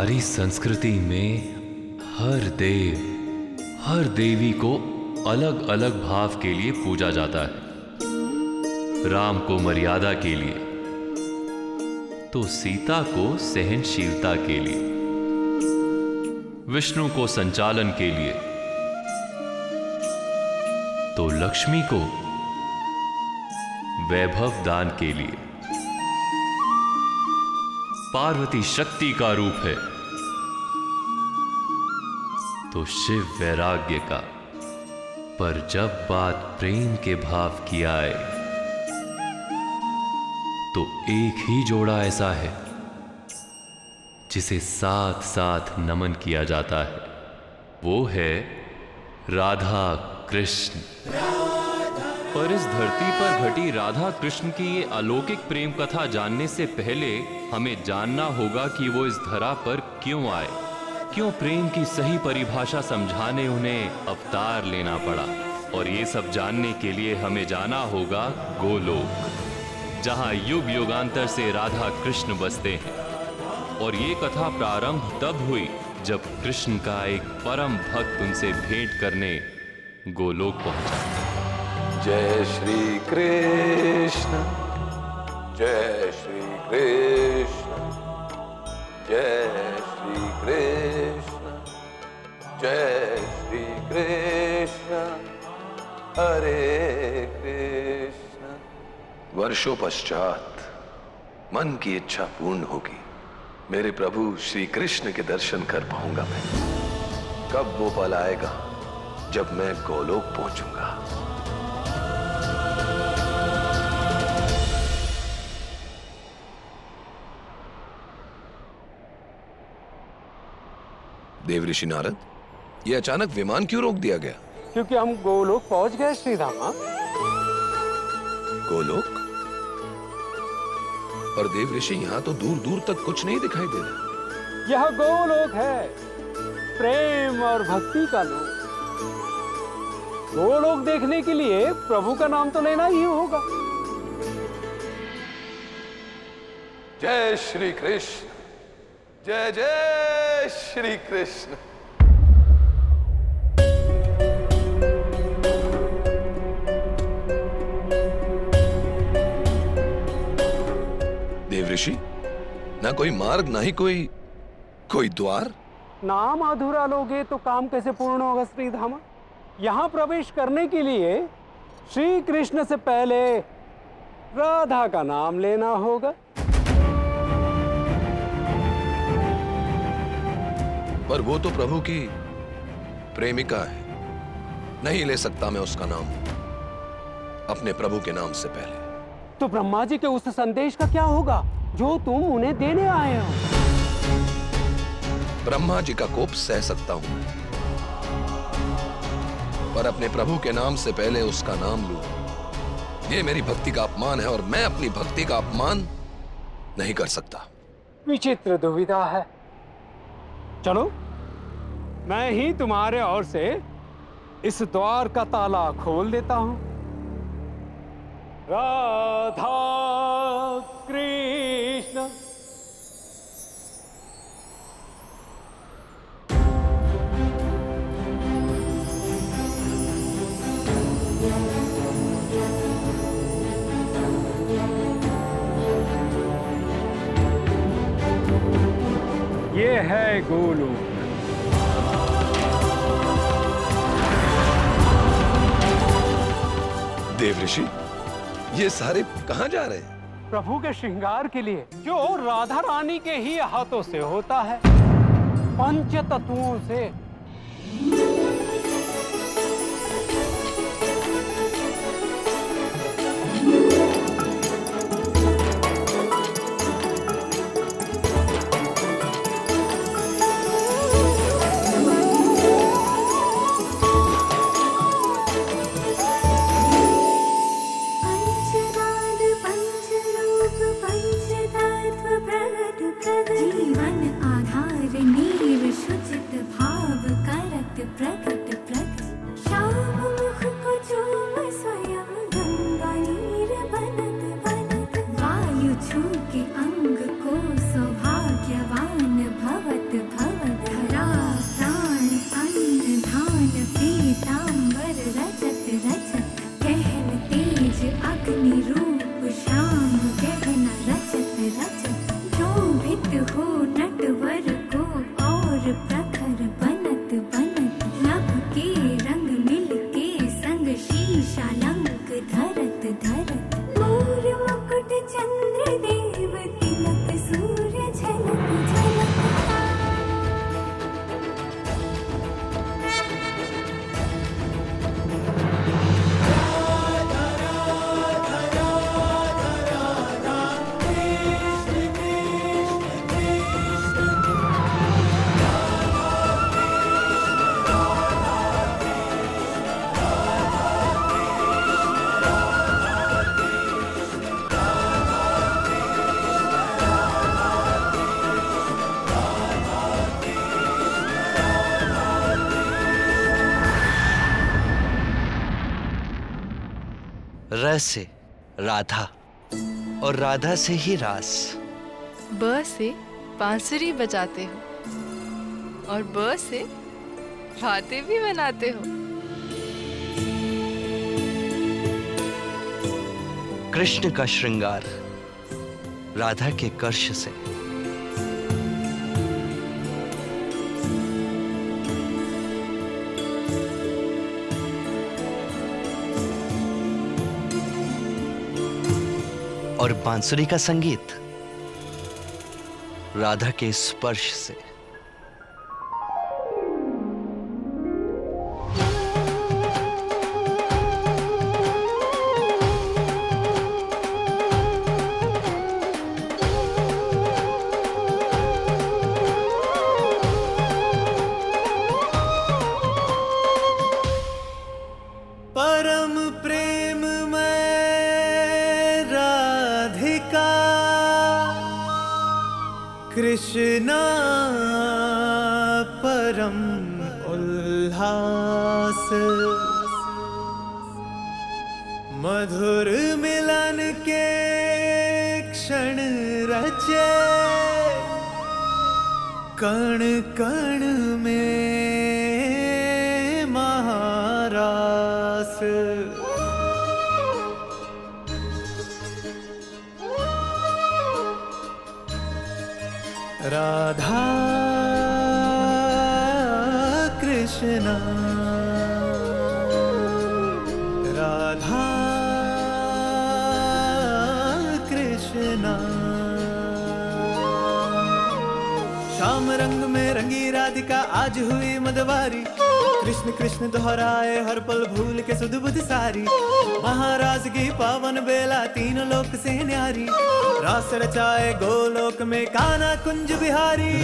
हमारी संस्कृति में हर देव, हर देवी को अलग अलग भाव के लिए पूजा जाता है। राम को मर्यादा के लिए, तो सीता को सहनशीलता के लिए, विष्णु को संचालन के लिए, तो लक्ष्मी को वैभव दान के लिए। पार्वती शक्ति का रूप है, तो शिव वैराग्य का। पर जब बात प्रेम के भाव की आए, तो एक ही जोड़ा ऐसा है जिसे साथ साथ नमन किया जाता है। वो है राधा कृष्ण। पर इस धरती पर घटी राधा कृष्ण की ये अलौकिक प्रेम कथा जानने से पहले हमें जानना होगा कि वो इस धरा पर क्यों आए, क्यों प्रेम की सही परिभाषा समझाने उन्हें अवतार लेना पड़ा। और ये सब जानने के लिए हमें जाना होगा गोलोक, जहां युग युगांतर से राधा कृष्ण बसते हैं। और ये कथा प्रारंभ तब हुई जब कृष्ण का एक परम भक्त उनसे भेंट करने गोलोक पहुंचा। जय श्री कृष्ण, जय श्री कृष्ण, जय श्री कृष्ण, जय श्री कृष्ण, हरे कृष्ण। वर्षों पश्चात मन की इच्छा पूर्ण होगी। मेरे प्रभु श्री कृष्ण के दर्शन कर पाऊंगा मैं। कब वो पल आएगा जब मैं गोलोक पहुंचूंगा। देव ऋषि नारद, ये अचानक विमान क्यों रोक दिया गया? क्योंकि हम गोलोक पहुंच गए श्रीधामा। गोलोक? पर देव ऋषि, यहां तो दूर दूर तक कुछ नहीं दिखाई दे रहा। यह गोलोक है, प्रेम और भक्ति का लोक। गोलोक देखने के लिए प्रभु का नाम तो लेना ही होगा। जय श्री कृष्ण, जय जय श्री कृष्ण। देव ऋषि, ना कोई मार्ग, ना ही कोई द्वार। नाम अधूरा लोगे तो काम कैसे पूर्ण होगा श्रीधामा? यहाँ प्रवेश करने के लिए श्री कृष्ण से पहले राधा का नाम लेना होगा। पर वो तो प्रभु की प्रेमिका है, नहीं ले सकता मैं उसका नाम अपने प्रभु के नाम से पहले। तो ब्रह्मा जी के उस संदेश का क्या होगा जो तुम उन्हें देने आए हो? ब्रह्मा जी का कोप सह सकता हूं, पर अपने प्रभु के नाम से पहले उसका नाम लूं, ये मेरी भक्ति का अपमान है और मैं अपनी भक्ति का अपमान नहीं कर सकता। विचित्र दुविधा है। चलो, मैं ही तुम्हारे ओर से इस द्वार का ताला खोल देता हूं। राधा कृष्ण। ये है गोलोक। देव ऋषि, ये सारे कहां जा रहे हैं? प्रभु के श्रृंगार के लिए, जो राधा रानी के ही हाथों से होता है, पंच तत्वों से। वायु छू के अंग को सौभाग्यवान भवत र से राधा और राधा से ही रास। ब से बांसुरी बजाते हो और ब से बातें भी बनाते हो। कृष्ण का श्रृंगार राधा के कर्ष से। और बांसुरी का संगीत राधा के स्पर्श से। परम प्रेम में राधिका कृष्णा परम उल्लास। मधुर मिलन के क्षण रचे कण कण में महारास। राधा कृष्णा राधा कृष्णा। श्याम रंग में रंगी राधिका आज हुई मदवारी। कृष्ण कृष्ण दोहराए हर पल भूल के सुध बुध सारी। महाराज की पावन बेला तीन लोक से न्यारी। रास रचाए गोलोक में कान्हा कुंज बिहारी।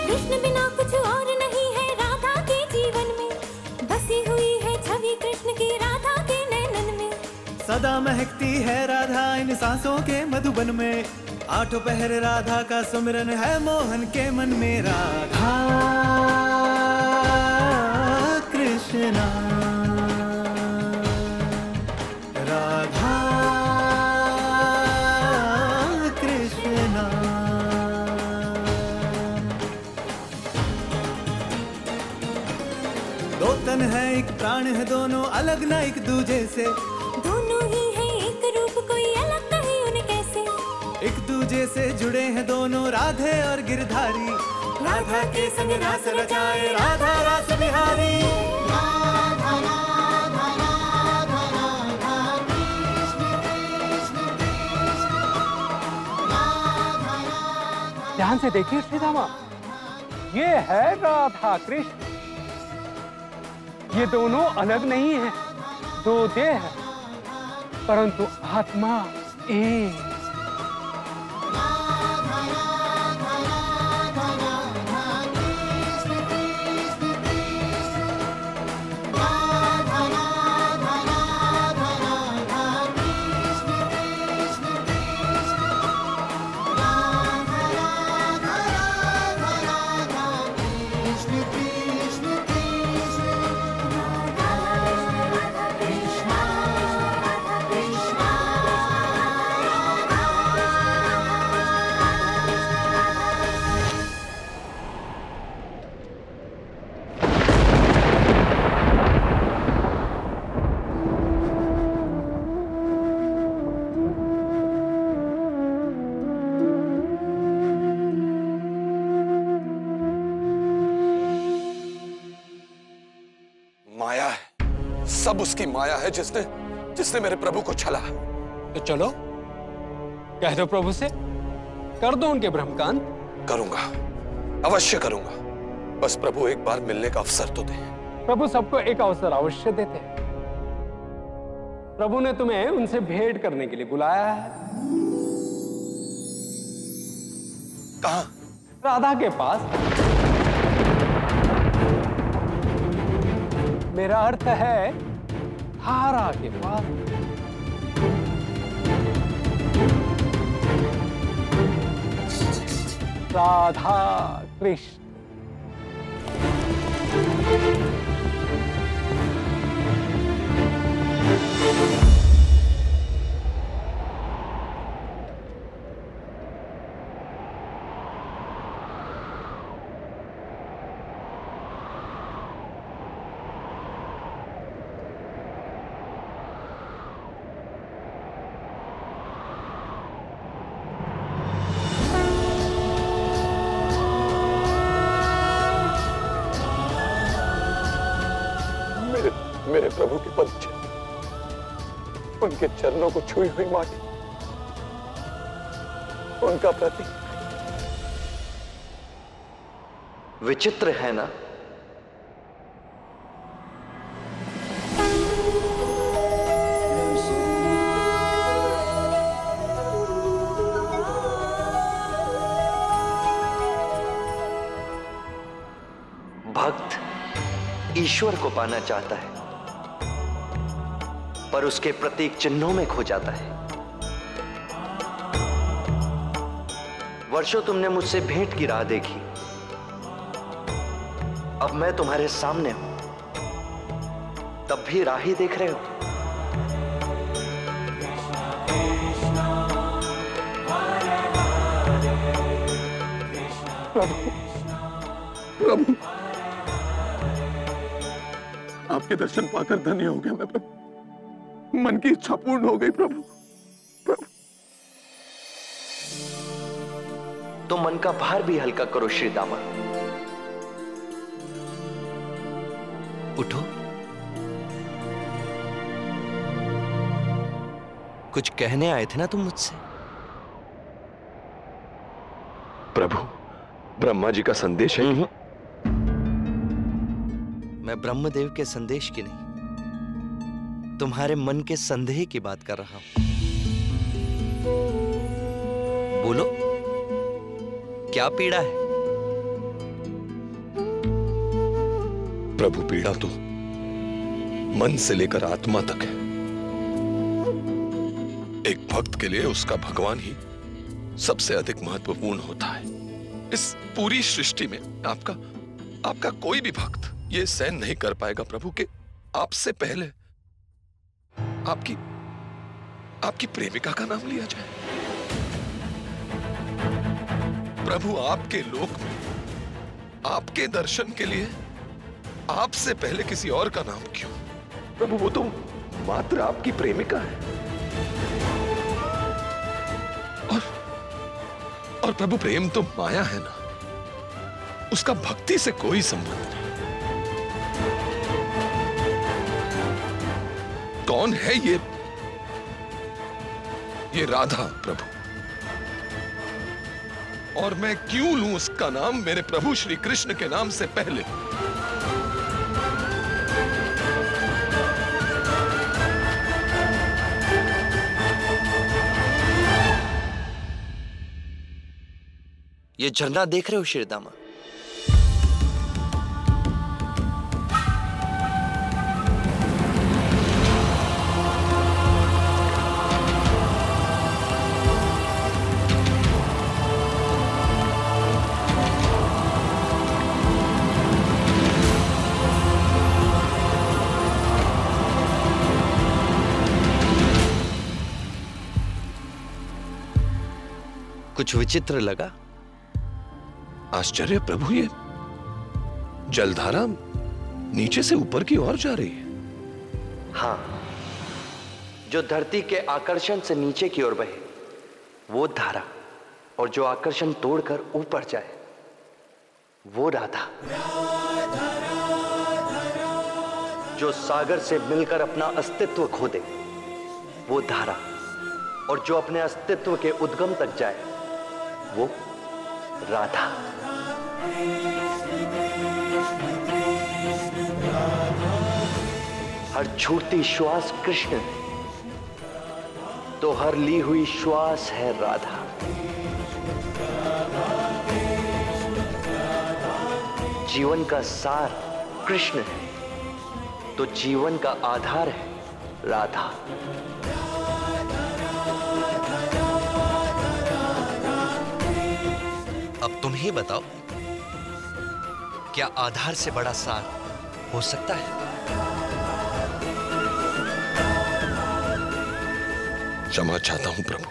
कृष्ण बिना कुछ और नहीं है राधा के जीवन में। बसी हुई है छवि कृष्ण की राधा के नैनन में। सदा महकती है राधा इन सांसों के मधुबन में। आठों पहर राधा का सुमिरन है मोहन के मन में। राधा कृष्णा राधा कृष्णा। दो तन है एक प्राण है दोनों अलग ना एक दूजे से। दोनों ही है एक रूप कोई अलग नहीं उन्हें कैसे। एक दूजे से जुड़े हैं दोनों राधे और गिरधारी। राधा के संग रास रचाए राधा रास बिहारी। ध्यान से देखिए श्रीधामा, ये है राधा कृष्ण। ये दोनों अलग नहीं है, दो देह है, परंतु आत्मा एक। सब उसकी माया है जिसने मेरे प्रभु को छला। तो चलो कह दो प्रभु से, कर दो उनके भ्रम का अंत। करूंगा, अवश्य करूंगा। बस प्रभु एक बार मिलने का अवसर तो दे। प्रभु सबको एक अवसर अवश्य देते हैं। प्रभु ने तुम्हें उनसे भेंट करने के लिए बुलाया है। कहां? राधा के पास। मेरा अर्थ है धारा के पास। राधा कृष्ण। मेरे प्रभु के पद चिन्ह, उनके चरणों को छुई हुई माटी, उनका प्रतीक। विचित्र है ना? भक्त ईश्वर को पाना चाहता है पर उसके प्रतीक चिन्हों में खो जाता है। वर्षों तुमने मुझसे भेंट की राह देखी, अब मैं तुम्हारे सामने हूं, तब भी राह ही देख रहे हो। प्रभु, आपके दर्शन पाकर धन्य हो गया मैं प्रभु। मन की इच्छा पूर्ण हो गई प्रभु। प्रभु, तो मन का भार भी हल्का करो श्री दामा। उठो, कुछ कहने आए थे ना तुम मुझसे? प्रभु, ब्रह्मा जी का संदेश है। मैं ब्रह्मदेव के संदेश की नहीं, तुम्हारे मन के संदेह की बात कर रहा हूं। बोलो, क्या पीड़ा है? प्रभु, पीड़ा तो मन से लेकर आत्मा तक है। एक भक्त के लिए उसका भगवान ही सबसे अधिक महत्वपूर्ण होता है। इस पूरी सृष्टि में आपका कोई भी भक्त ये सहन नहीं कर पाएगा प्रभु कि आपसे पहले आपकी प्रेमिका का नाम लिया जाए। प्रभु, आपके लोक में आपके दर्शन के लिए आपसे पहले किसी और का नाम क्यों? प्रभु, वो तो मात्र आपकी प्रेमिका है। और प्रभु, प्रेम तो माया है ना, उसका भक्ति से कोई संबंध नहीं। कौन है ये राधा प्रभु? और मैं क्यों लूं उसका नाम मेरे प्रभु श्री कृष्ण के नाम से पहले? ये झरना देख रहे हो श्रीदामा? कुछ विचित्र लगा? आश्चर्य प्रभु, ये जलधारा नीचे से ऊपर की ओर जा रही है। हाँ, जो धरती के आकर्षण से नीचे की ओर बहे वो धारा, और जो आकर्षण तोड़कर ऊपर जाए वो राधा। जो सागर से मिलकर अपना अस्तित्व खो दे वो धारा, और जो अपने अस्तित्व के उद्गम तक जाए वो राधा। हर छूटती श्वास कृष्ण है तो हर ली हुई श्वास है राधा। जीवन का सार कृष्ण है तो जीवन का आधार है राधा। अब तुम ही बताओ, क्या आधार से बड़ा सार हो सकता है? क्षमा चाहता हूं प्रभु,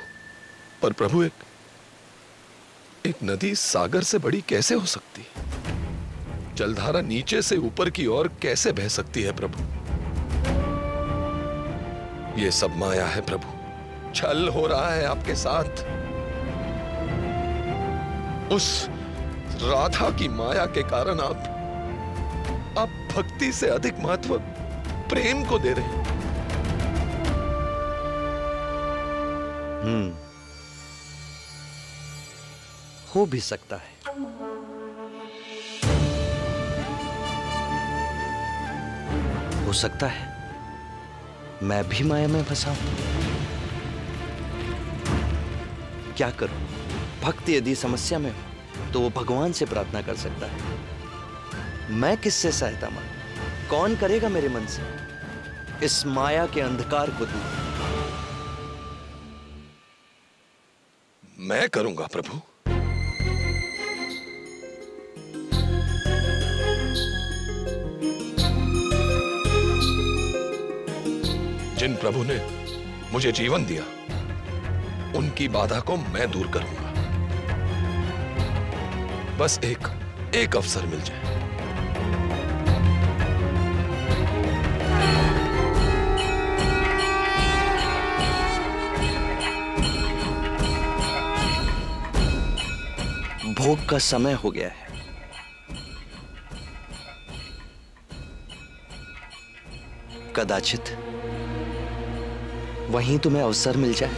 पर प्रभु एक नदी सागर से बड़ी कैसे हो सकती है? जलधारा नीचे से ऊपर की ओर कैसे बह सकती है प्रभु? ये सब माया है प्रभु, छल हो रहा है आपके साथ। उस राधा की माया के कारण आप भक्ति से अधिक महत्व प्रेम को दे रहे हैं। हो भी सकता है। हो सकता है मैं भी माया में फंसा हूं। क्या करूं? भक्त यदि समस्या में हो तो वो भगवान से प्रार्थना कर सकता है। मैं किससे सहायता मांगूं? कौन करेगा मेरे मन से इस माया के अंधकार को दूर? मैं करूंगा प्रभु। जिन प्रभु ने मुझे जीवन दिया उनकी बाधा को मैं दूर करूंगा। बस एक अवसर मिल जाए। भोग का समय हो गया है। कदाचित वहीं तुम्हें अवसर मिल जाए।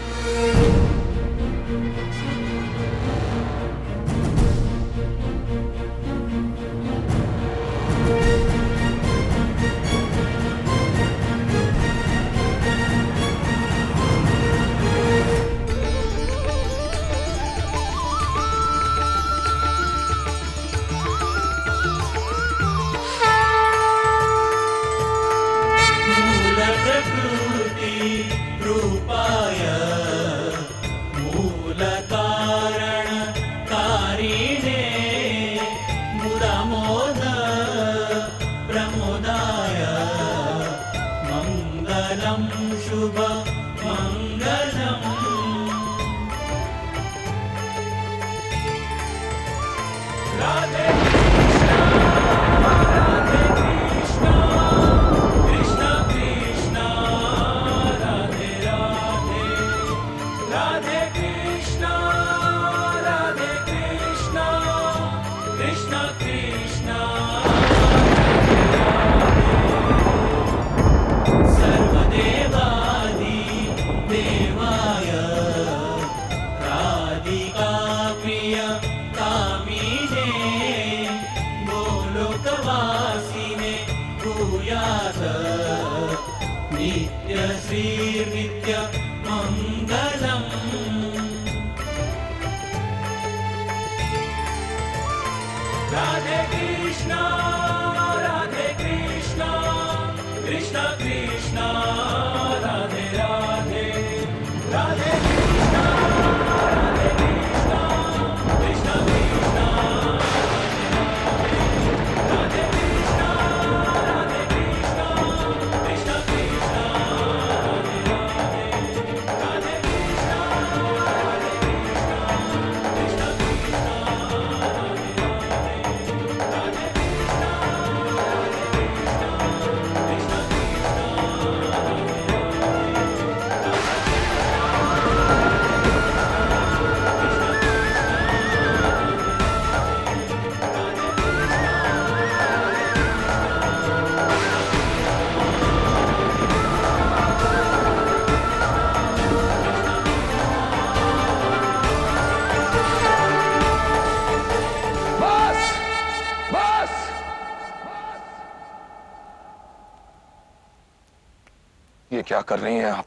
ये क्या कर रही हैं आप?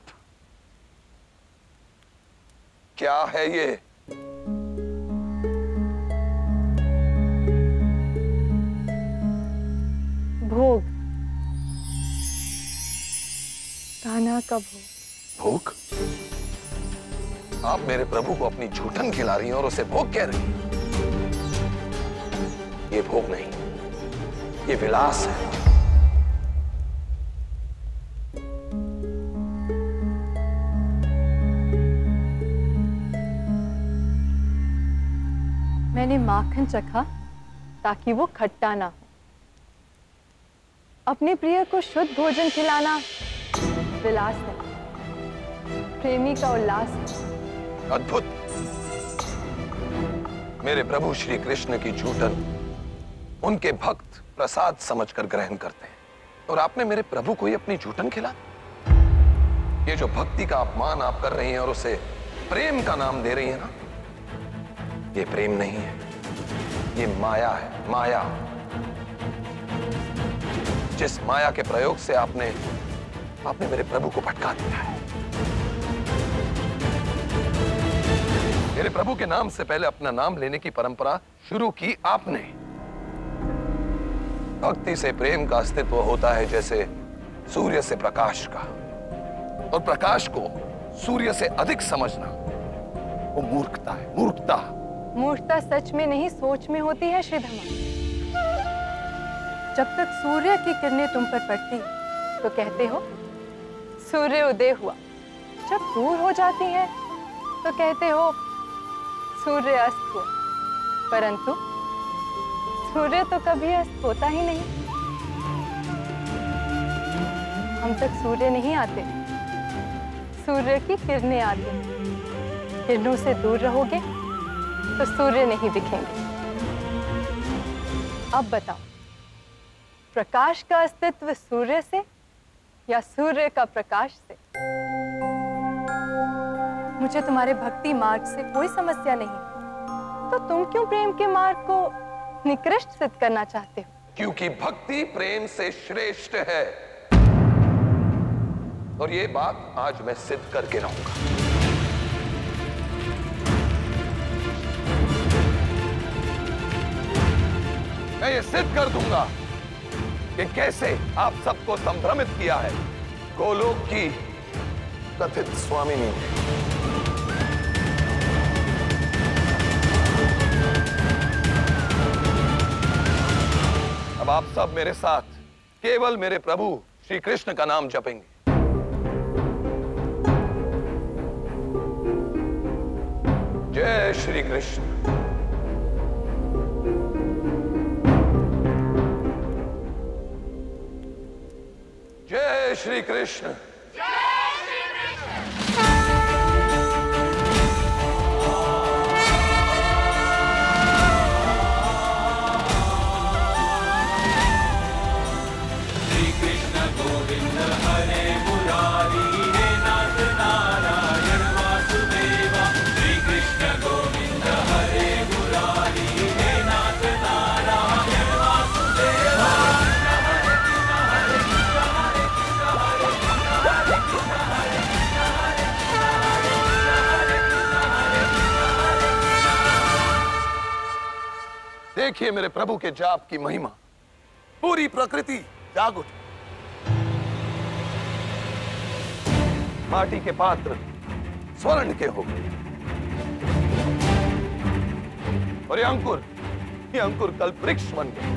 क्या है ये? भोग, कान्हा का भोग। भोग? आप मेरे प्रभु को अपनी झूठन खिला रही हैं और उसे भोग कह रही हैं। ये भोग नहीं, ये विलास है। मैंने माखन चखा ताकि वो खट्टा ना हो। अपने प्रिय को शुद्ध भोजन खिलाना विलास नहीं, प्रेमी का उल्लास है। अद्भुत। मेरे प्रभु श्री कृष्ण की झूठन उनके भक्त प्रसाद समझकर ग्रहण करते हैं, और आपने मेरे प्रभु को ही अपनी झूठन खिला। ये जो भक्ति का अपमान आप कर रही हैं और उसे प्रेम का नाम दे रही हैं ना, ये प्रेम नहीं है, ये माया है। माया, जिस माया के प्रयोग से आपने मेरे प्रभु को भटका दिया है। मेरे प्रभु के नाम से पहले अपना नाम लेने की परंपरा शुरू की आपने। भक्ति से प्रेम का अस्तित्व होता है जैसे सूर्य से प्रकाश का, और प्रकाश को सूर्य से अधिक समझना वो मूर्खता है। मूर्खता सच में नहीं, सोच में होती है श्रीधमा। जब तक सूर्य की किरणें तुम पर पड़ती तो कहते हो सूर्य उदय हुआ, जब दूर हो जाती हैं तो कहते हो सूर्य अस्त हुआ, परंतु सूर्य तो कभी अस्त होता ही नहीं। हम तक सूर्य नहीं आते, सूर्य की किरणें आती हैं। किरणों से दूर रहोगे तो सूर्य नहीं दिखेंगे। अब बताओ, प्रकाश का अस्तित्व सूर्य से या सूर्य का प्रकाश से? मुझे तुम्हारे भक्ति मार्ग से कोई समस्या नहीं, तो तुम क्यों प्रेम के मार्ग को निकृष्ट सिद्ध करना चाहते हो? क्योंकि भक्ति प्रेम से श्रेष्ठ है, और ये बात आज मैं सिद्ध करके रहूंगा। मैं ये सिद्ध कर दूंगा कि कैसे आप सबको संभ्रमित किया है गोलोक की कथित स्वामिनी ने। अब आप सब मेरे साथ केवल मेरे प्रभु श्री कृष्ण का नाम जपेंगे। जय श्री कृष्ण। जय श्री कृष्ण। देखिए मेरे प्रभु के जाप की महिमा, पूरी प्रकृति जाग उठी। माटी के पात्र स्वर्ण के हो गए, और ये अंकुर कल वृक्ष बन गए।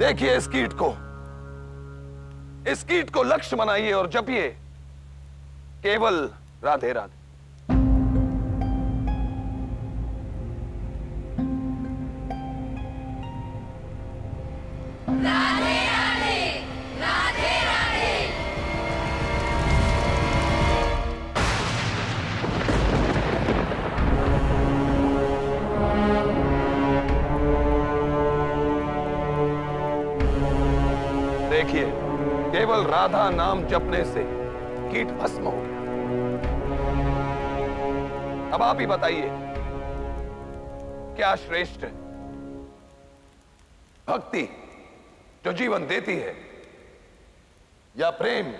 देखिए इस कीट को लक्ष्य बनाइए और जपिए केवल राधे राधे। राधे राधे, राधे राधे। देखिए, केवल राधा नाम जपने से कीट भस्म हो गया। अब आप ही बताइए, क्या श्रेष्ठ है? भक्ति जो जीवन देती है, या प्रेम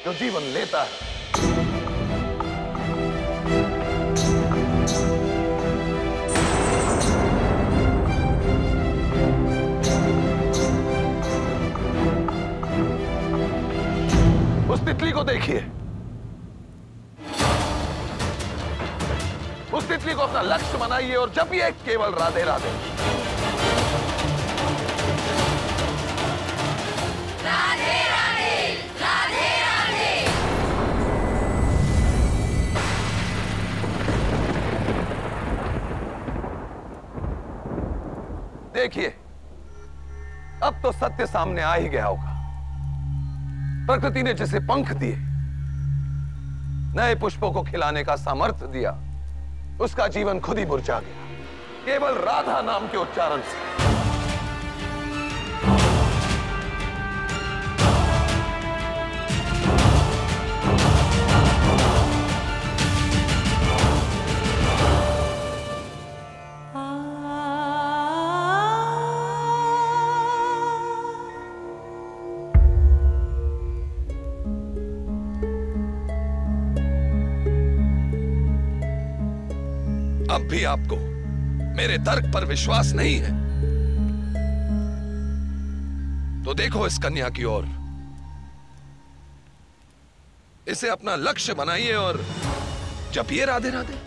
जो जीवन लेता है? उस तितली को देखिए, उस तितली को अपना लक्ष्य बनाइए और जपिए केवल राधे राधे। राधे राधे, राधे राधे। देखिए, अब तो सत्य सामने आ ही गया होगा। प्रकृति ने जिसे पंख दिए, नए पुष्पों को खिलाने का सामर्थ्य दिया, उसका जीवन खुद ही मुरझा गया केवल राधा नाम के उच्चारण से। अब भी आपको मेरे तर्क पर विश्वास नहीं है तो देखो इस कन्या की ओर, इसे अपना लक्ष्य बनाइए और जपिए राधे राधे।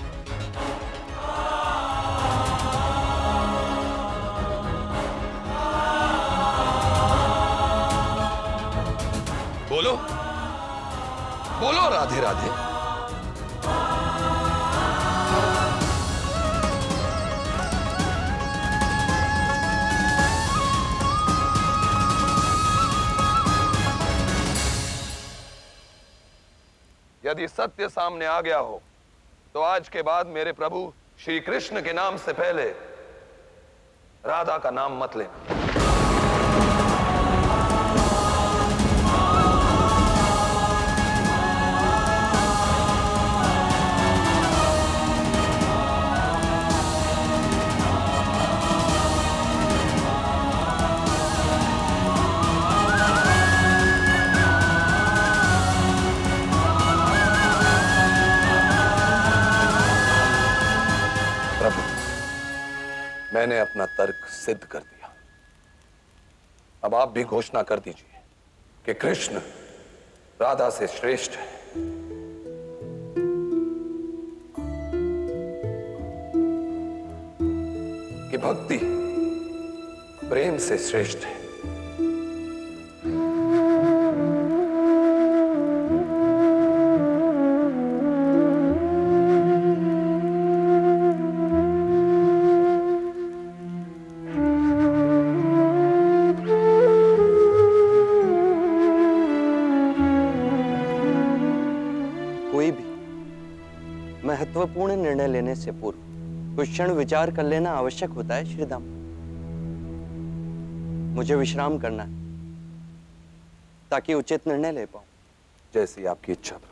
बोलो बोलो राधे राधे। यदि सत्य सामने आ गया हो तो आज के बाद मेरे प्रभु श्री कृष्ण के नाम से पहले राधा का नाम मत लेना। मैंने अपना तर्क सिद्ध कर दिया, अब आप भी घोषणा कर दीजिए कि कृष्ण राधा से श्रेष्ठ है। कि भक्ति प्रेम से श्रेष्ठ है। महत्वपूर्ण निर्णय लेने से पूर्व कुछ क्षण विचार कर लेना आवश्यक होता है श्रीधाम। मुझे विश्राम करना है ताकि उचित निर्णय ले पाऊं। जैसी आपकी इच्छा प्रभु।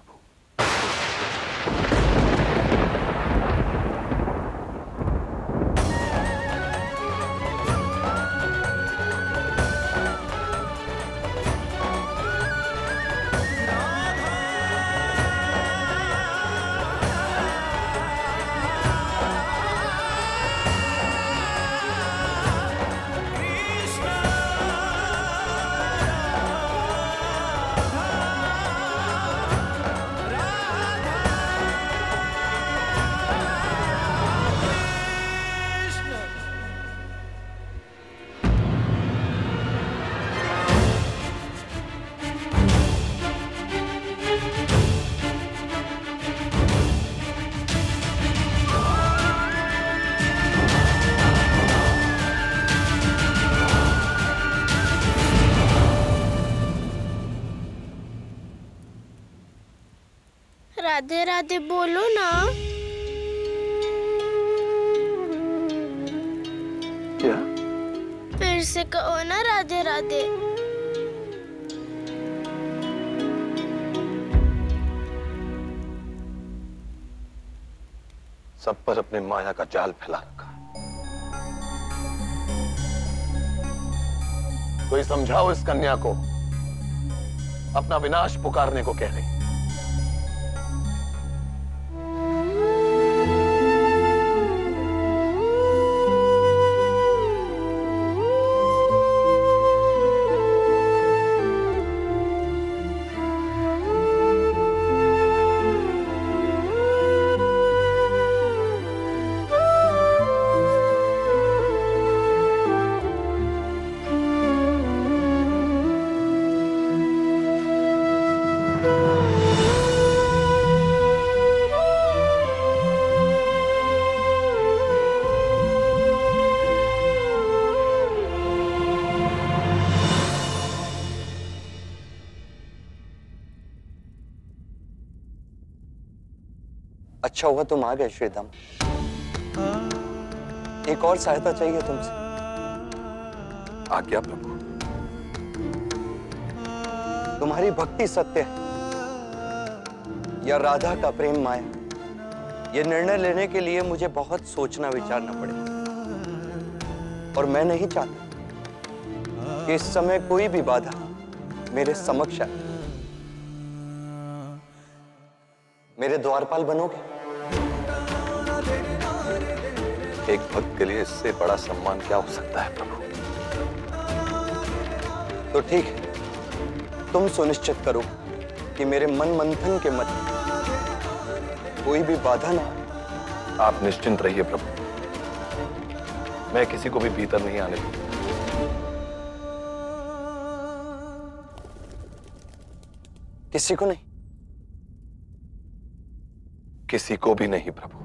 राधे राधे बोलो ना। क्या? फिर से कहो ना राधे राधे। सब पर अपने माया का जाल फैला रखा। कोई समझाओ इस कन्या को, अपना विनाश पुकारने को कह रही। अच्छा हुआ तुम आ गए श्रीधाम। एक और सहायता चाहिए तुमसे। आज्ञा प्रभु। तुम्हारी भक्ति सत्य है या राधा का प्रेम माया, यह निर्णय लेने के लिए मुझे बहुत सोचना विचारना पड़ेगा। और मैं नहीं चाहता कि इस समय कोई भी बाधा मेरे समक्ष आए। मेरे द्वारपाल बनोगे? एक भक्त के लिए इससे बड़ा सम्मान क्या हो सकता है प्रभु। तो ठीक है, तुम सुनिश्चित करो कि मेरे मन मंथन के मध्य कोई भी बाधा ना आए। आप निश्चिंत रहिए प्रभु, मैं किसी को भी भीतर नहीं आने दूंगा। किसी को नहीं? किसी को भी नहीं प्रभु।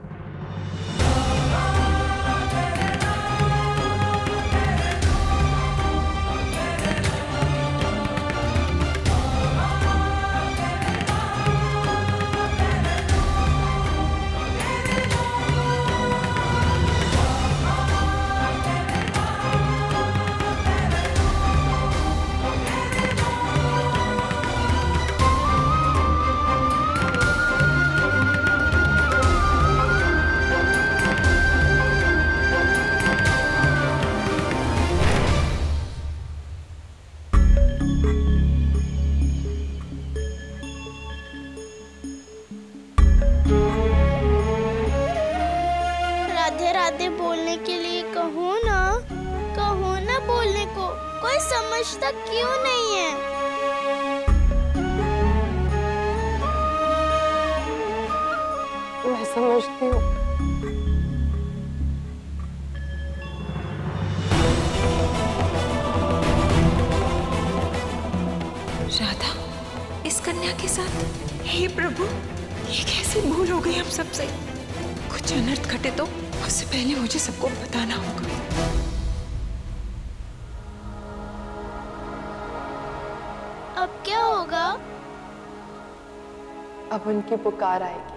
राधे राधे बोलने के लिए कहो ना बोलने को। कोई समझता क्यों नहीं है? मैं समझती हूँ। राधा इस कन्या के साथ? हे प्रभु, ये कैसी भूल हो गई हम सबसे? कुछ अनर्थ घटे तो उससे पहले मुझे सबको बताना होगा। अब क्या होगा? अब उनकी पुकार आएगी।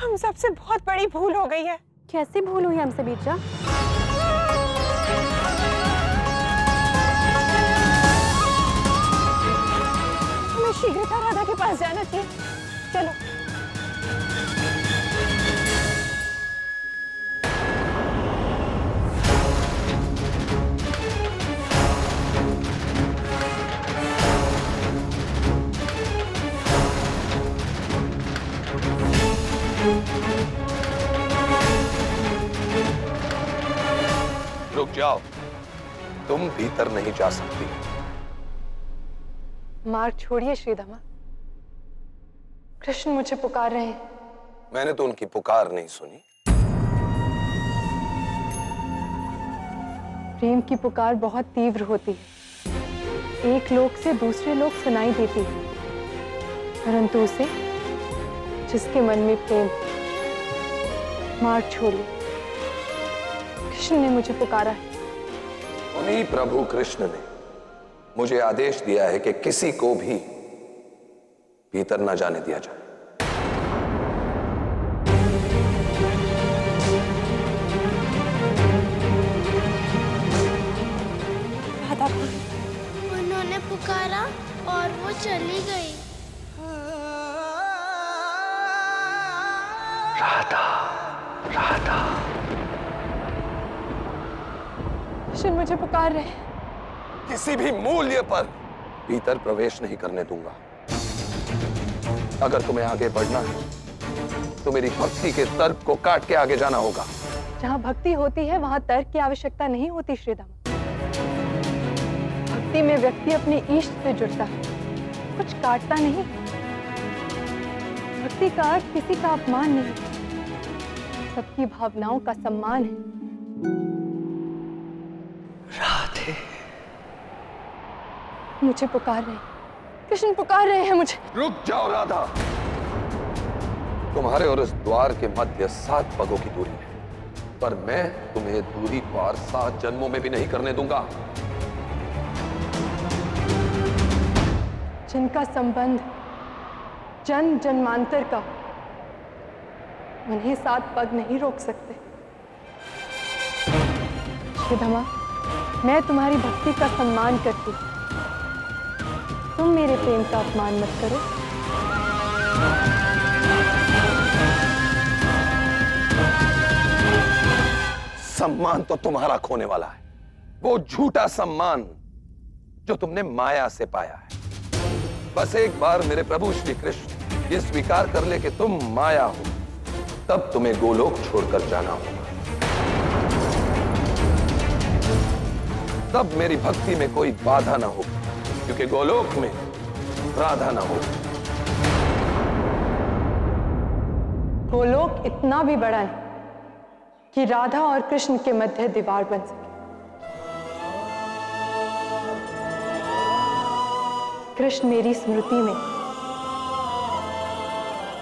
हम सबसे बहुत बड़ी भूल हो गई है। कैसी भूल हुई हमसे बीरजा? हमें शीघ्रता राधा के पास जाना चाहिए। चलो। रुक जाओ, तुम भीतर नहीं जा सकती। मार्ग छोड़िए श्रीधामा। कृष्ण मुझे पुकार रहे हैं। मैंने तो उनकी पुकार नहीं सुनी। प्रेम की पुकार बहुत तीव्र होती है, एक लोक से दूसरे लोक सुनाई देती है। परंतु उसे जिसके मन में प्रेम मार छोड़े। कृष्ण ने मुझे पुकारा है। उन्हीं प्रभु कृष्ण ने मुझे आदेश दिया है कि किसी को भी भीतर न जाने दिया जाए। राधा, उन्होंने पुकारा और वो चली गई। राधा, राधा। कृष्ण मुझे पुकार रहे हैं। किसी भी मूल्य पर भीतर प्रवेश नहीं करने दूंगा। अगर तुम्हें आगे बढ़ना है तो मेरी भक्ति के तर्क को काट के आगे जाना होगा। जहाँ भक्ति होती है वहाँ तर्क की आवश्यकता नहीं होती श्रीधाम। भक्ति में व्यक्ति अपने इष्ट से जुड़ता है, कुछ काटता नहीं। भक्ति का अर्थ किसी का अपमान नहीं, सबकी भावनाओं का सम्मान है। राधे, मुझे पुकार रहे हैं, कृष्ण पुकार रहे हैं मुझे। रुक जाओ राधा। तुम्हारे और उस द्वार के मध्य 7 पगों की दूरी है, पर मैं तुम्हें दूरी पार 7 जन्मों में भी नहीं करने दूंगा। जिनका संबंध जन्म जन्मांतर का, उन्हें 7 पग नहीं रोक सकते। श्रीधामा, मैं तुम्हारी भक्ति का सम्मान करती, तुम मेरे प्रेम का अपमान मत करो। सम्मान तो तुम्हारा खोने वाला है, वो झूठा सम्मान जो तुमने माया से पाया है। बस एक बार मेरे प्रभु श्री कृष्ण ये स्वीकार कर ले कि तुम माया हो, तब तुम्हें गोलोक छोड़कर जाना होगा। तब मेरी भक्ति में कोई बाधा ना होगी, क्योंकि गोलोक में राधा ना होगी। गोलोक इतना भी बड़ा नहीं कि राधा और कृष्ण के मध्य दीवार बन सके। कृष्ण मेरी स्मृति में,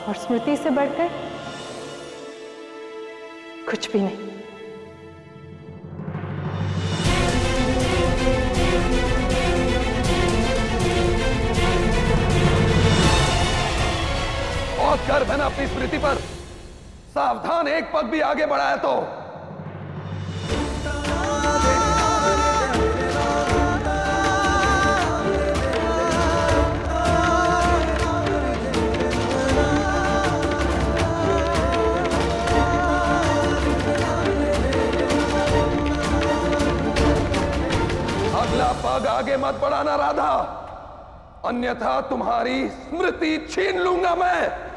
और स्मृति से बढ़कर कुछ भी नहीं। बहुत गर्व है ना अपनी स्मृति पर। सावधान, एक पग भी आगे बढ़ाया तो अगला पग आगे मत बढ़ाना राधा, अन्यथा तुम्हारी स्मृति छीन लूंगा मैं।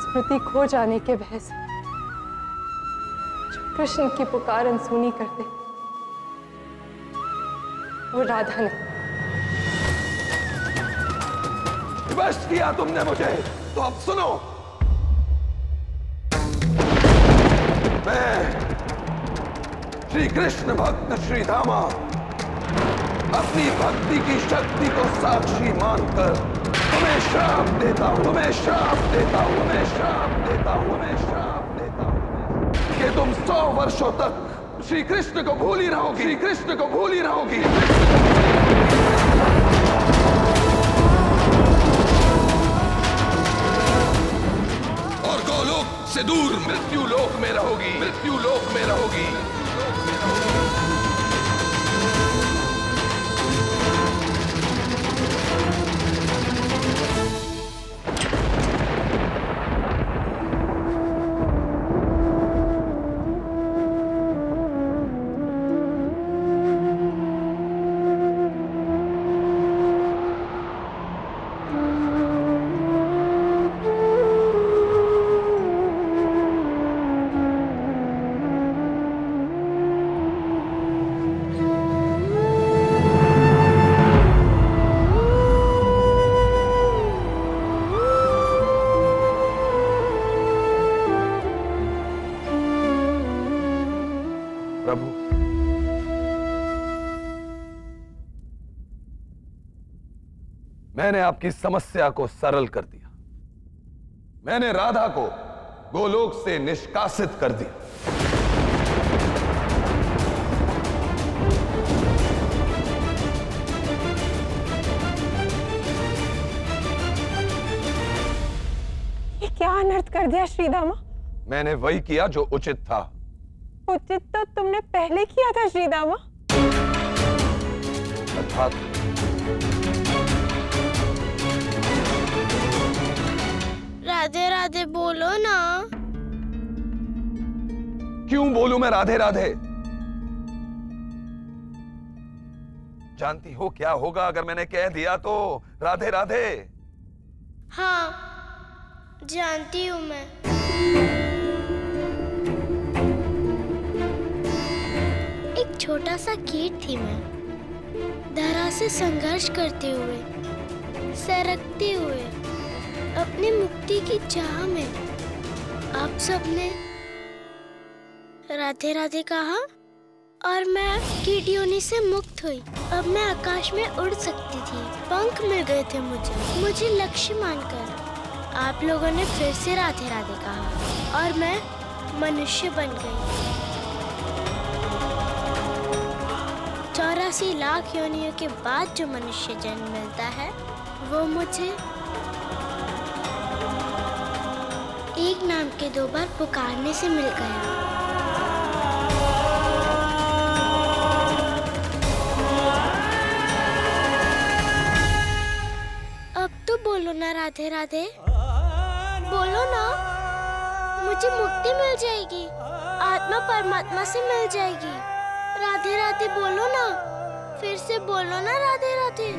स्मृति खो जाने के भय से जो कृष्ण की पुकार अनसुनी करते, वो राधा ने। विवश किया तुमने मुझे, तो अब सुनो। मैं श्री कृष्ण भक्त श्रीधामा अपनी भक्ति की शक्ति को साक्षी मानकर तुम्हें श्राप देता हूं, तुम्हें श्राप देता हूं, तुम्हें श्राप देता हूं, तुम्हें श्राप देता हूं कि तुम 100 वर्षों तक श्री कृष्ण को भूल ही रहोगी, श्री कृष्ण को भूल ही रहोगी। और गोलोक से दूर मृत्यु लोक में रहोगी, मृत्यु लोक में रहोगी। मैंने आपकी समस्या को सरल कर दिया। मैंने राधा को गोलोक से निष्कासित कर दिया। ये क्या अनर्थ कर दिया श्रीदामा? मैंने वही किया जो उचित था। उचित तो तुमने पहले किया था श्रीदामा। अर्थात राधे राधे बोलो ना। क्यों बोलूं मैं राधे राधे? जानती हो क्या होगा अगर मैंने कह दिया तो राधे राधे? हाँ, जानती हूँ मैं। एक छोटा सा कीट थी मैं, धरा से संघर्ष करते हुए, सरकते हुए, अपनी मुक्ति की चाह में। आप सबने राधे राधे कहा और मैं कीट योनि से मुक्त हुई। अब मैं आकाश में उड़ सकती थी, पंख मिल गए थे मुझे लक्ष्य मानकर। आप लोगों ने फिर से राधे राधे कहा और मैं मनुष्य बन गई। 84 लाख योनियों के बाद जो मनुष्य जन्म मिलता है वो मुझे एक नाम के 2 बार पुकारने से मिल गया। अब तो बोलो ना राधे राधे, बोलो ना। मुझे मुक्ति मिल जाएगी, आत्मा परमात्मा से मिल जाएगी। राधे राधे बोलो ना, फिर से बोलो ना राधे राधे।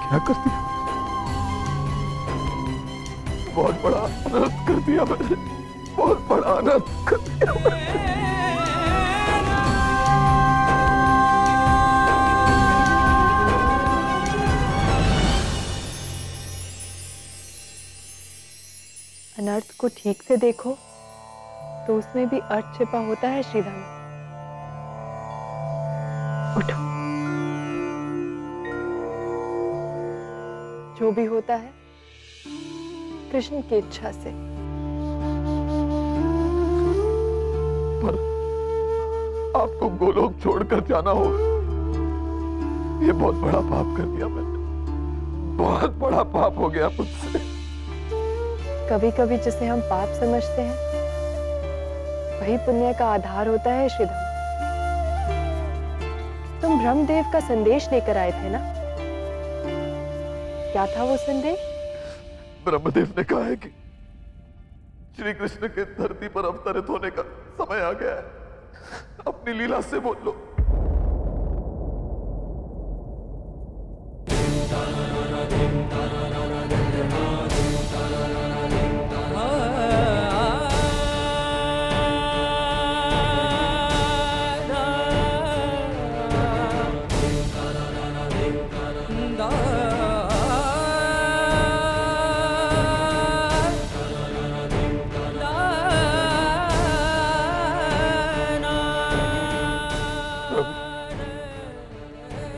क्या कर दिया? बहुत बड़ा अनर्थ कर दिया मैंने, बहुत बड़ा अनर्थ कर दिया मैंने। अनर्थ को ठीक से देखो तो उसमें भी अर्थ छिपा होता है श्रीदामा। उठो। जो भी होता है कृष्ण की इच्छा से। पर आपको गोलोक छोड़कर जाना होगा, ये बहुत बड़ा पाप कर दिया मैंने, बहुत बड़ा पाप हो गया मुझसे। कभी कभी जिसे हम पाप समझते हैं वही पुण्य का आधार होता है श्रीधाम। तुम ब्रह्मदेव का संदेश लेकर आए थे ना? क्या था वो संदेश? ब्रह्मदेव ने कहा है कि श्री कृष्ण के धरती पर अवतरित होने का समय आ गया है, अपनी लीला से बोल लो।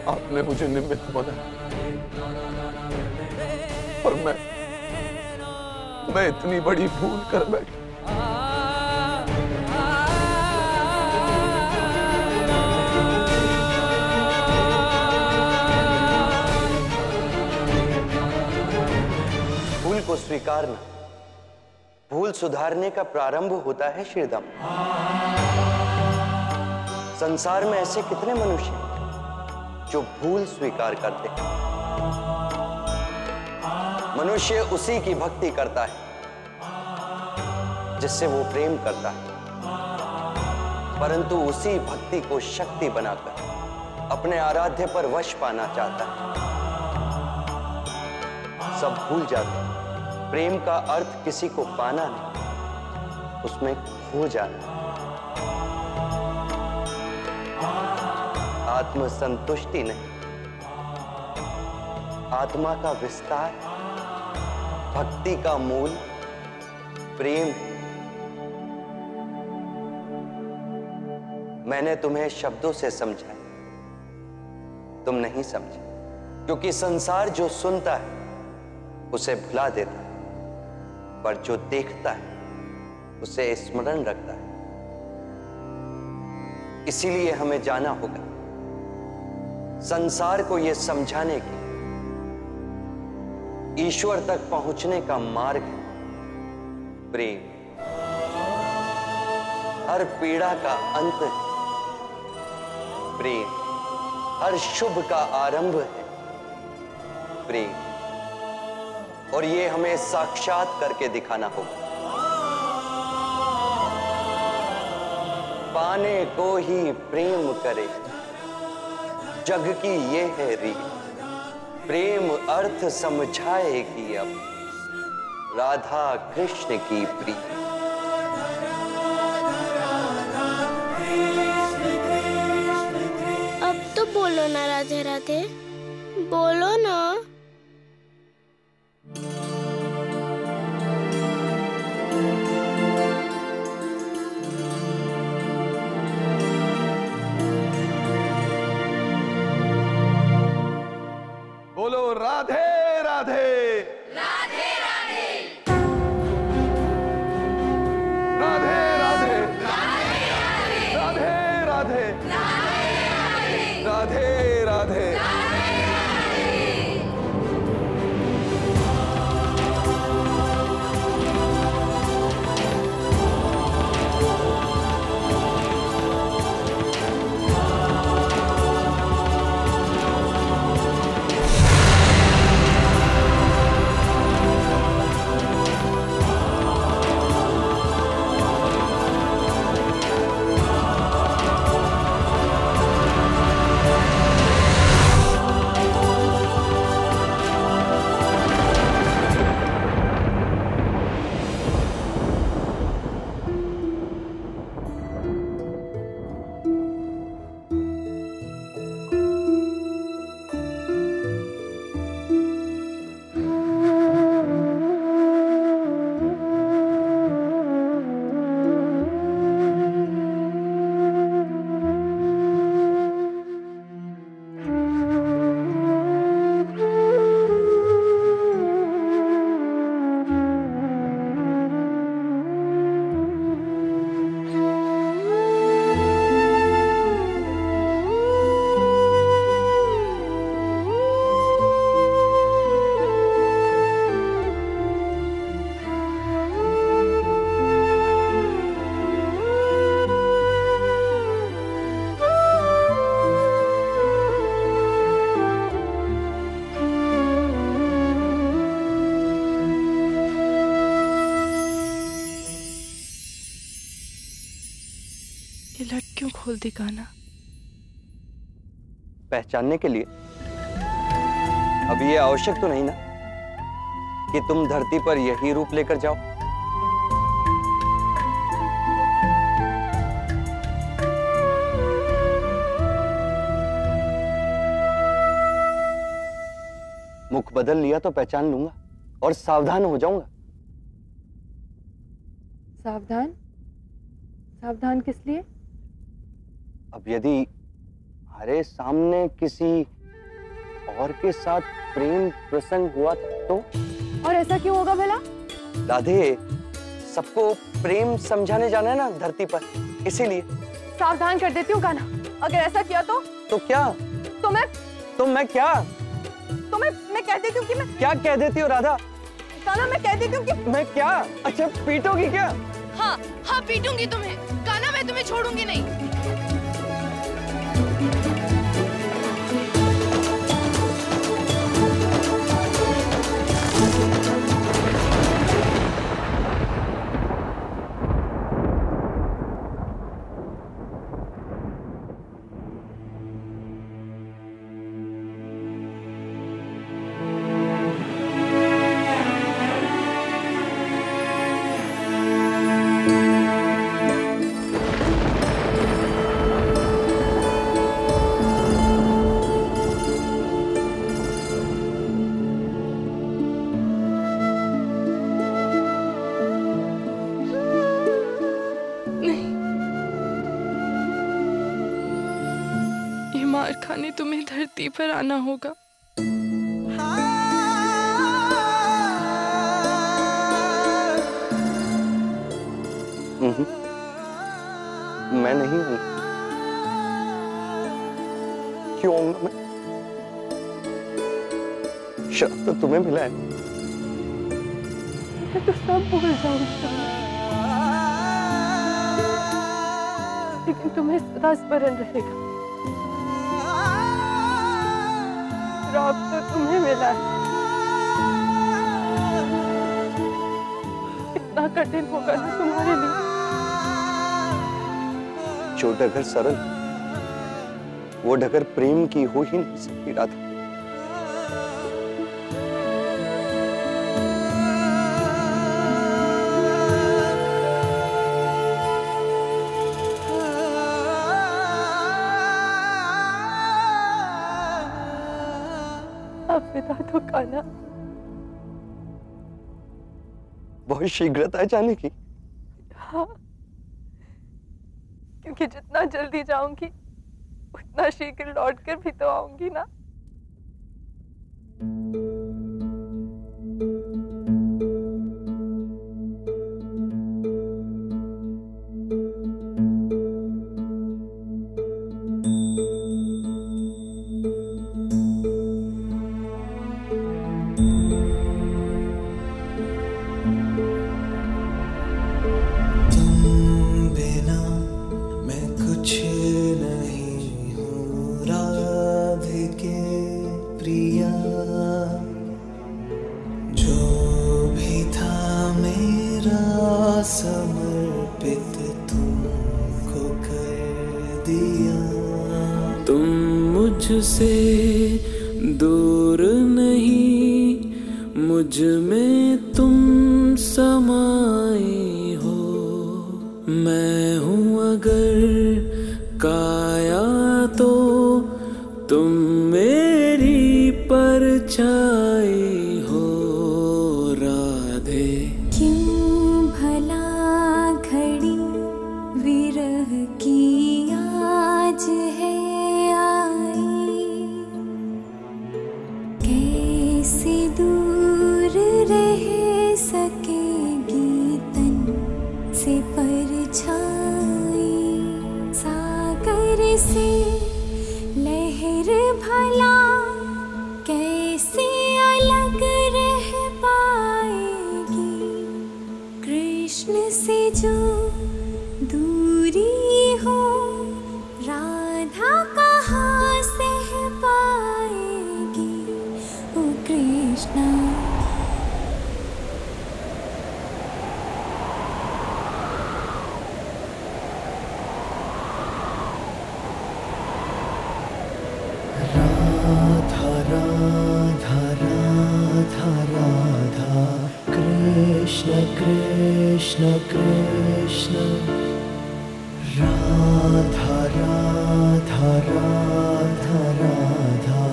आपने मुझे निमित्त बनाया और मैं इतनी बड़ी भूल कर बैठा। भूल को स्वीकारना भूल सुधारने का प्रारंभ होता है श्रीदाम। संसार में ऐसे कितने मनुष्य हैं जो भूल स्वीकार करते हैं। मनुष्य उसी की भक्ति करता है जिससे वो प्रेम करता है, परंतु उसी भक्ति को शक्ति बनाकर अपने आराध्य पर वश पाना चाहता है। सब भूल जाते हैं, प्रेम का अर्थ किसी को पाना नहीं, उसमें खो जाना। आत्मसंतुष्टि नहीं, आत्मा का विस्तार, भक्ति का मूल प्रेम। मैंने तुम्हें शब्दों से समझाया, तुम नहीं समझे, क्योंकि संसार जो सुनता है उसे भुला देता है, पर जो देखता है उसे स्मरण रखता है। इसीलिए हमें जाना होगा, संसार को यह समझाने की ईश्वर तक पहुंचने का मार्ग है प्रेम। हर पीड़ा का अंत है प्रेम, हर शुभ का आरंभ है प्रेम, और ये हमें साक्षात करके दिखाना होगा। पाने को ही प्रेम करे, जग की ये है रीत, प्रेम अर्थ समझाएगी अब राधा कृष्ण की प्रीत। अब तो बोलो ना राधे राधे, बोलो ना। बोलो राधे राधे, राधे राधे, राधे राधे, राधे राधे, राधे राधे, राधे राधे। ये लट क्यों खोल दी कान्हा? पहचानने के लिए। अब ये आवश्यक तो नहीं ना कि तुम धरती पर यही रूप लेकर जाओ। मुख बदल लिया तो पहचान लूंगा और सावधान हो जाऊंगा। सावधान? सावधान किस लिए? अब यदि हमारे सामने किसी और के साथ प्रेम प्रसंग हुआ तो? और ऐसा क्यों होगा भला? राधे, सबको प्रेम समझाने जाना है ना धरती पर, इसीलिए। सावधान कर देती हूँ कान्हा, अगर ऐसा किया तो? तो क्या? तो मैं क्या? तो मैं कह देती हूँ कि मैं क्या कह देती हो राधा? कान्हा, मैं कह देती हूँ कि मैं क्या? अच्छा, पीटोगी क्या? हाँ हाँ, पीटूंगी तुम्हें कान्हा, मैं तुम्हें छोड़ूंगी नहीं। बहाने तुम्हें धरती पर आना होगा। मैं नहीं हूं। क्यों आऊंगा मैं? शर्त तो तुम्हें मिला है। मैं तो सब भूल जाऊंगी, लेकिन तुम्हें सदा स्मरण रहेगा। श्राप तो तुम्हें मिला है। इतना कठिन होगा ना तुम्हारे लिए। जो डगर सरल, वो डगर प्रेम की हो ही नहीं सकती राधा। अब विदा तो कान्हा। बहुत शीघ्रता है जाने की। हाँ, क्योंकि जितना जल्दी जाऊंगी उतना शीघ्र लौटकर भी तो आऊंगी ना। समर्पित तुमको कर दिया। तुम मुझसे दूर नहीं, मुझ में तुम समाए हो। मैं हूँ अगर काया तो तुम मेरी परछाई हो राधे। क्यों भला घड़ी विरह की आज है आई, कैसे दूर रह सकेगी तन से परछाई। सागर से लहर भला कैसे अलग रह पाएगी, कृष्ण से जो दूरी हो राधा कहाँ सह पाएगी। ओ कृष्णा राधा राधा राधा कृष्ण कृष्ण कृष्ण। राधा राधा राधा राधा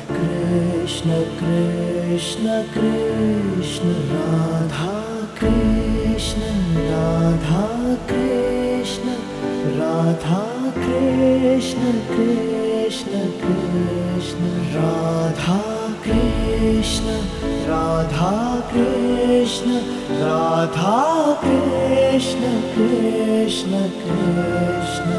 कृष्ण कृष्ण कृष्ण। राधा कृष्ण राधा कृष्ण। राधा कृष्ण कृष्ण कृष्ण। राधा कृष्ण राधा कृष्ण। राधा कृष्ण कृष्ण कृष्ण।